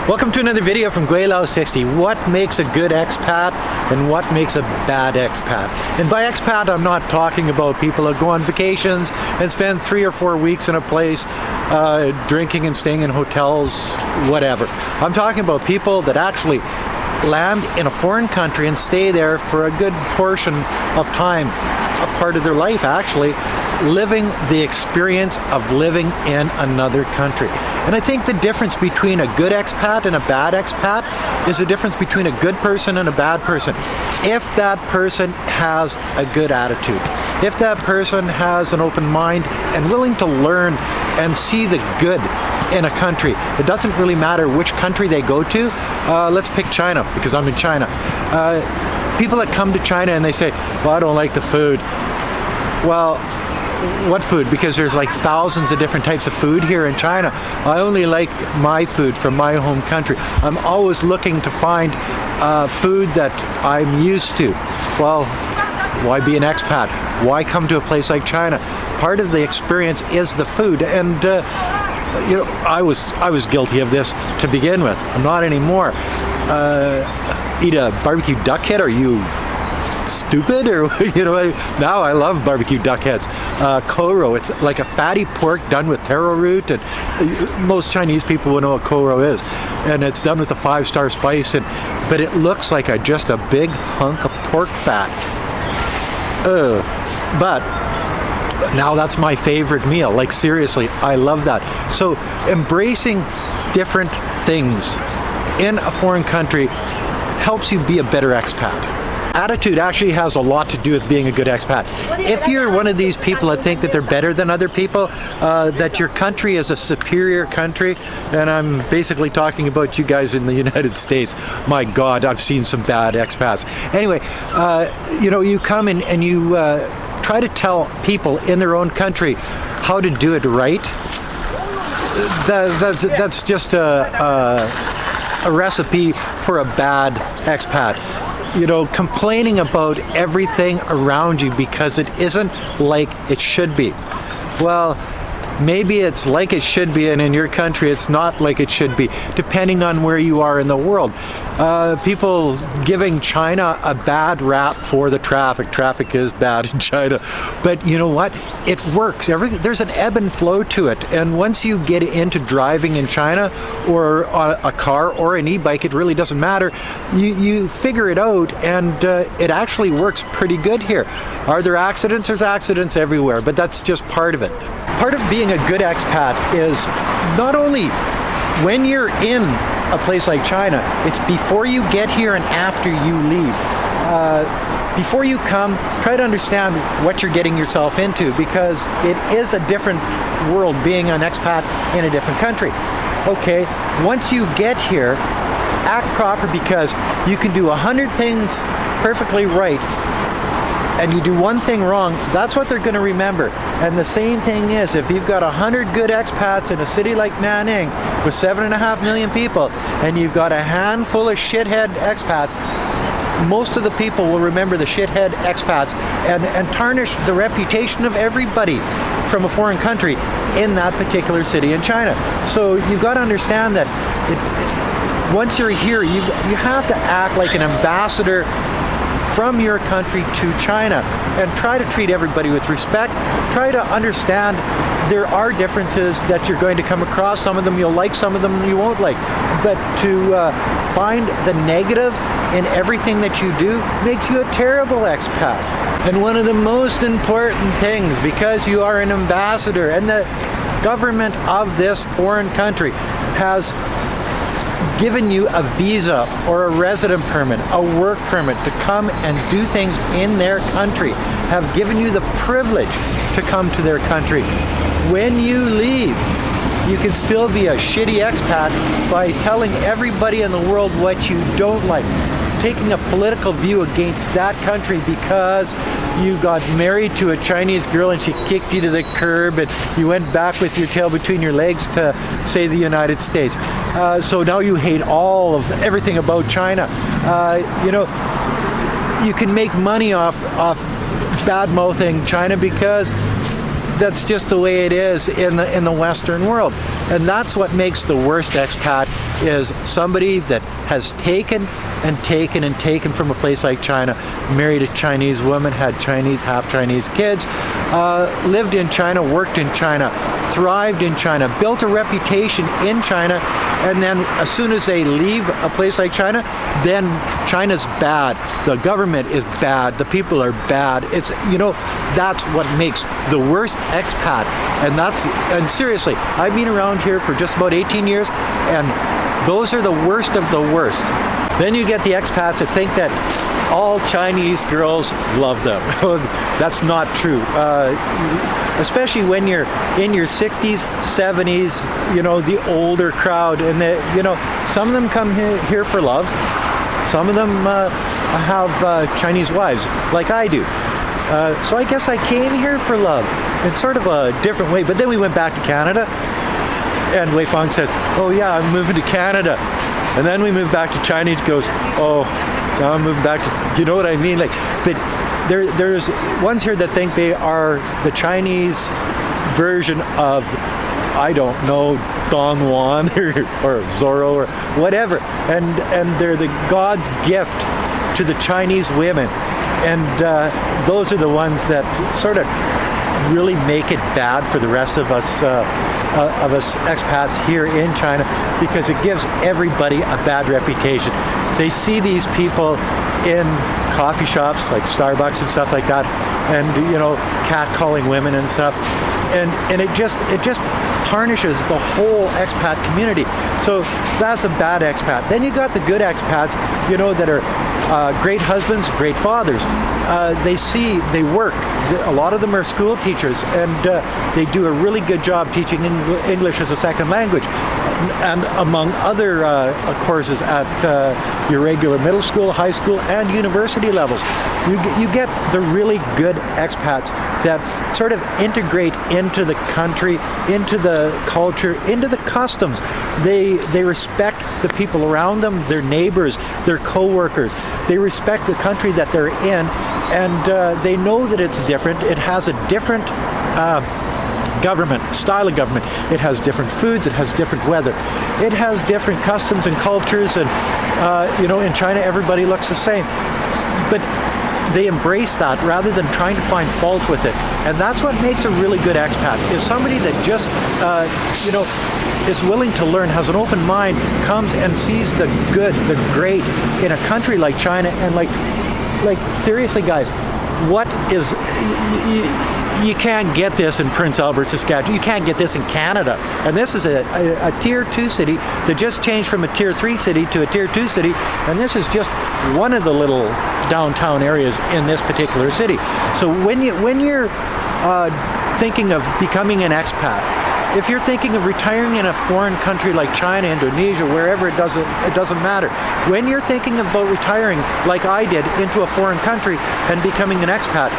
Welcome to another video from Guilao60. What makes a good expat and what makes a bad expat? And by expat, I'm not talking about people that go on vacations and spend 3 or 4 weeks in a place drinking and staying in hotels, whatever. I'm talking about people that actually land in a foreign country and stay there for a good portion of time, a part of their life actually, living the experience of living in another country. And I think the difference between a good expat and a bad expat is the difference between a good person and a bad person. If that person has a good attitude, if that person has an open mind and willing to learn and see the good in a country, it doesn't really matter which country they go to. Let's pick China, because I'm in China. People that come to China and they say, well, I don't like the food. Well, what food? Because there's like thousands of different types of food here in China. I only like my food from my home country. I'm always looking to find food that I'm used to. Well, why be an expat? Why come to a place like China? Part of the experience is the food, and you know, I was guilty of this to begin with. I'm not anymore. Eat a barbecue duck head? Are you stupid? Or you know, now I love barbecue duck heads. Koro, it's like a fatty pork done with taro root, and most Chinese people will know what koro is, and it's done with a 5-star spice, but it looks like just a big hunk of pork fat. But now that's my favorite meal. Like seriously, I love that. So embracing different things in a foreign country helps you be a better expat. Attitude actually has a lot to do with being a good expat. If you're one of these people that think that they're better than other people, that your country is a superior country, and I'm basically talking about you guys in the United States. My God, I've seen some bad expats. Anyway, you know, you come in and you try to tell people in their own country how to do it right. That's just a recipe for a bad expat. You know, complaining about everything around you because it isn't like it should be. Well, maybe it's like it should be, and in your country it's not like it should be, depending on where you are in the world. People giving China a bad rap for the traffic. Traffic is bad in China. But you know what? It works. There's an ebb and flow to it. And once you get into driving in China, or a car or an e-bike, it really doesn't matter. You figure it out, and it actually works pretty good here. Are there accidents? There's accidents everywhere, but that's just part of it. Part of being a good expat is not only when you're in a place like China, it's before you get here and after you leave. Before you come, try to understand what you're getting yourself into, because it is a different world being an expat in a different country. Okay, once you get here, act proper, because you can do 100 things perfectly right, and you do one thing wrong, that's what they're going to remember. And the same thing is, if you've got 100 good expats in a city like Nanning with 7.5 million people, and you've got a handful of shithead expats, most of the people will remember the shithead expats and tarnish the reputation of everybody from a foreign country in that particular city in China. So you've got to understand that once you're here, you have to act like an ambassador from your country to China, and try to treat everybody with respect. Try to understand there are differences that you're going to come across. Some of them you'll like, some of them you won't like. But to find the negative in everything that you do makes you a terrible expat. And one of the most important things, because you are an ambassador and the government of this foreign country has given you a visa or a resident permit, a work permit to come and do things in their country, have given you the privilege to come to their country. When you leave, you can still be a shitty expat by telling everybody in the world what you don't like, taking a political view against that country because you got married to a Chinese girl and she kicked you to the curb, and you went back with your tail between your legs to, say, the United States. So now you hate all of everything about China. You know, you can make money off bad-mouthing China because that's just the way it is in the Western world. And that's what makes the worst expat is somebody that has taken and taken and taken from a place like China, married a Chinese woman, had Chinese, half Chinese kids, lived in China, worked in China, thrived in China, built a reputation in China, and then as soon as they leave a place like China, then China's bad. The government is bad. The people are bad. It's, that's what makes the worst expat. And seriously, I've been around here for just about 18 years, and those are the worst of the worst. Then you get the expats that think that all Chinese girls love them. That's not true. Especially when you're in your 60s, 70s, the older crowd, and some of them come here for love. Some of them have Chinese wives, like I do. So I guess I came here for love in sort of a different way. But then we went back to Canada, and Wei Fang says, "Oh yeah, I'm moving to Canada." And then we moved back to China. He goes, "Oh, now I'm moving back to," you know what I mean? Like, but there's ones here that think they are the Chinese version of, I don't know, Don Juan or Zorro or whatever, and they're the God's gift to the Chinese women, and those are the ones that sort of really make it bad for the rest of us expats here in China, because it gives everybody a bad reputation. They see these people in coffee shops like Starbucks and stuff like that, and catcalling women and stuff, and it just tarnishes the whole expat community. So that's a bad expat. Then you got the good expats, that are great husbands, great fathers. They work. A lot of them are school teachers, and they do a really good job teaching English as a second language, and among other courses at your regular middle school, high school, and university levels. You get the really good expats that sort of integrate into the country, into the culture, into the customs. They respect the people around them, their neighbors, their co-workers. They respect the country that they're in, and they know that it's different. It has a different style of government. It has different foods, it has different weather, it has different customs and cultures, and in China everybody looks the same. But they embrace that rather than trying to find fault with it. And that's what makes a really good expat, is somebody that just is willing to learn, has an open mind, comes and sees the good, the great in a country like China. And like seriously guys, what is, you can't get this in Prince Albert, Saskatchewan. You can't get this in Canada. And this is a Tier 2 city that just changed from a Tier 3 city to a Tier 2 city. And this is just one of the little downtown areas in this particular city. So when you're thinking of becoming an expat, if you're thinking of retiring in a foreign country like China, Indonesia, wherever, it doesn't matter. When you're thinking about retiring, like I did, into a foreign country and becoming an expat,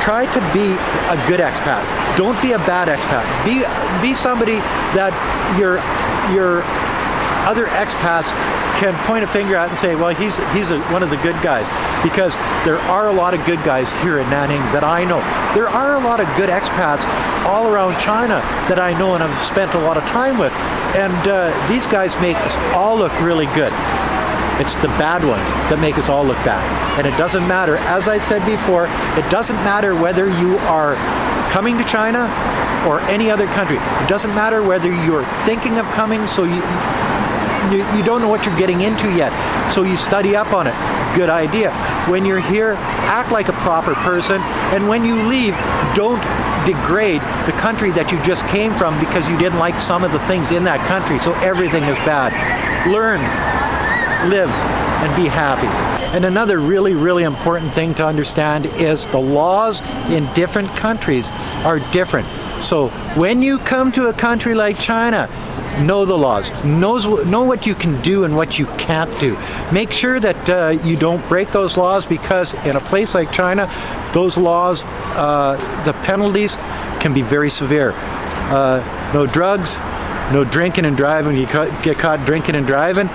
try to be a good expat. Don't be a bad expat. Be somebody that your other expats can point a finger at and say, well, he's one of the good guys, because there are a lot of good guys here in Nanning that I know. There are a lot of good expats all around China that I know and I've spent a lot of time with, and these guys make us all look really good. It's the bad ones that make us all look bad. And it doesn't matter, as I said before, it doesn't matter whether you are coming to China or any other country. It doesn't matter whether you're thinking of coming, so you don't know what you're getting into yet, so you study up on it. Good idea. When you're here, act like a proper person, and when you leave, don't degrade the country that you just came from because you didn't like some of the things in that country, so everything is bad. Learn, live, and be happy. And another really, really important thing to understand is the laws in different countries are different. So when you come to a country like China, know the laws, know what you can do and what you can't do. Make sure that you don't break those laws, because in a place like China, those laws, the penalties can be very severe. No drugs, no drinking and driving. You get caught drinking and driving,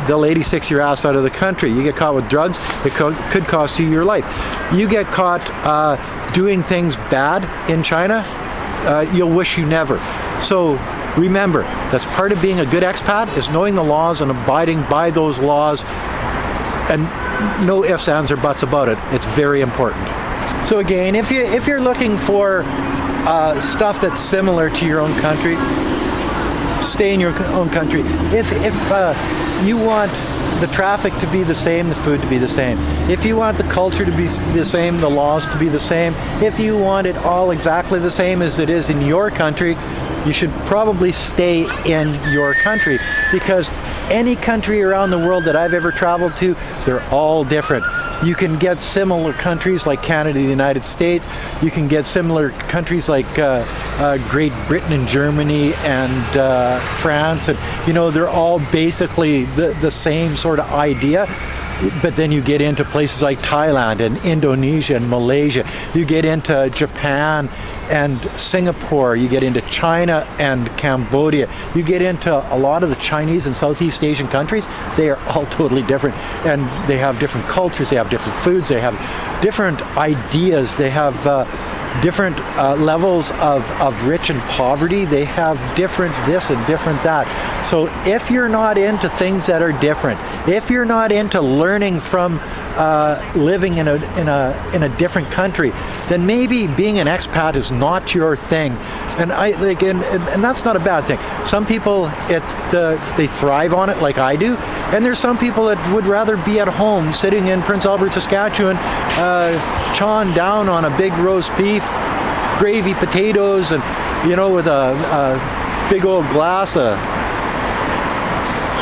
they'll 86 your ass out of the country. You get caught with drugs, it could cost you your life. You get caught doing things bad in China, you'll wish you never. So Remember, that's part of being a good expat, is knowing the laws and abiding by those laws, and no ifs, ands, or buts about it. It's very important. So again, if you're looking for stuff that's similar to your own country, stay in your own country. If you want the traffic to be the same, the food to be the same, if you want the culture to be the same, the laws to be the same, if you want it all exactly the same as it is in your country, you should probably stay in your country, because any country around the world that I've ever traveled to, they're all different. You can get similar countries like Canada, the United States. You can get similar countries like Great Britain and Germany and France, and they're all basically the same sort of idea. But then you get into places like Thailand and Indonesia and Malaysia. You get into Japan and Singapore. You get into China and Cambodia. You get into a lot of the Chinese and Southeast Asian countries. They are all totally different, and they have different cultures. They have different foods. They have different ideas. They have different levels of rich and poverty. They have different this and different that. So if you're not into things that are different, if you're not into learning from living in a different country, then maybe being an expat is not your thing. And and that's not a bad thing. Some people they thrive on it, like I do, and there's some people that would rather be at home, sitting in Prince Albert, Saskatchewan, chawing down on a big roast beef, gravy, potatoes, and with a big old glass of,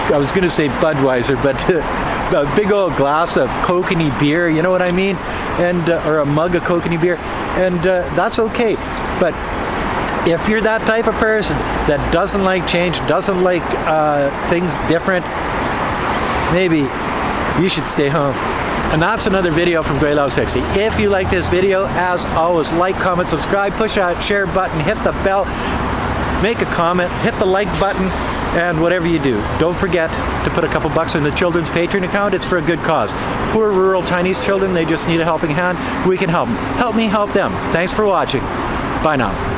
I was going to say Budweiser, but a big old glass of kokanee beer, you know what I mean? And or a mug of kokanee beer, and that's okay. But if you're that type of person that doesn't like change, doesn't like things different, maybe you should stay home. And that's another video from Grey Love 60. If you like this video, as always, like, comment, subscribe, push that share button, hit the bell, make a comment, hit the like button, and whatever you do, don't forget to put a couple bucks in the children's Patreon account. It's for a good cause. Poor rural Chinese children, they just need a helping hand. We can help them. Help me help them. Thanks for watching. Bye now.